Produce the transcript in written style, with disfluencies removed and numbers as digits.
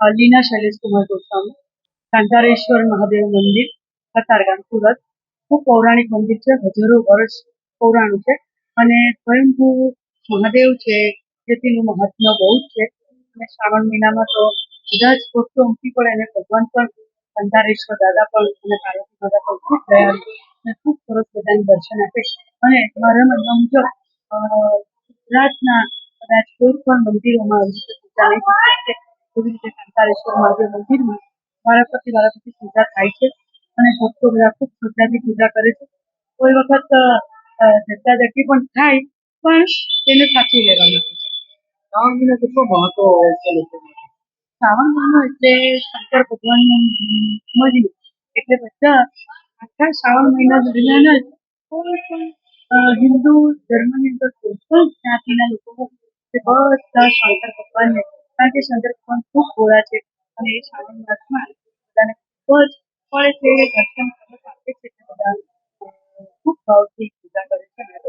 લીના શૈલેષ કુમાર ગોસ્વામી, કાંતારેશ્વર મહાદેવ મંદિર, કતારગામ, સુરત. ખૂબ પૌરાણિક મંદિર છે, હજારો વર્ષ પૌરાણિક છે અને સ્વયંભૂ મહાદેવ છે, જેથીનું મહાત્મ્ય બહુ જ છે. અને શ્રાવણ મહિનામાં તો બધા જ ભક્તો ઉમટી પડે અને ભગવાન પણ કંતારેશ્વર દાદા પણ અને પાર્વતી દાદા પણ ખૂબ દયાળુ અને ખૂબ સરસ બધાને દર્શન આપે. અને મારા માનવા મુજબ ગુજરાતના કદાચ કોઈ પણ મંદિરોમાં આવી રીતે પૂજા નહીં થઈ શકે એવી રીતે કંતારેશ્વર મહાદેવ મંદિરમાં વારાફરતી પૂજા થાય છે અને ભક્તો બધા ખૂબ શ્રદ્ધાથી પૂજા કરે છે. કોઈ વખત ધક્કાધક્કી પણ થાય, પણ તેને સાચવી લેવામાં આવે છે. શ્રાવણ મહિનો કેટલો મહત્વ હોય છે લોકો માટે? શ્રાવણ મહિનો એટલે શંકર ભગવાનનું મહિનો, એટલે બધા આખા શ્રાવણ મહિના દરમિયાન જ કોઈ પણ હિન્દુ ધર્મની અંદર કોઈ પણ જ્ઞાતિના લોકો હોય તે બધા શંકર ભગવાનને, કારણ કે શંકર ભગવાન ખૂબ ભોળા છે અને એ શ્રાવણ માસમાં બધાને ખૂબ જ ફળે છે, દર્શન સરસ આપે છે એટલે બધા ખૂબ ભાવથી પૂજા કરે છે.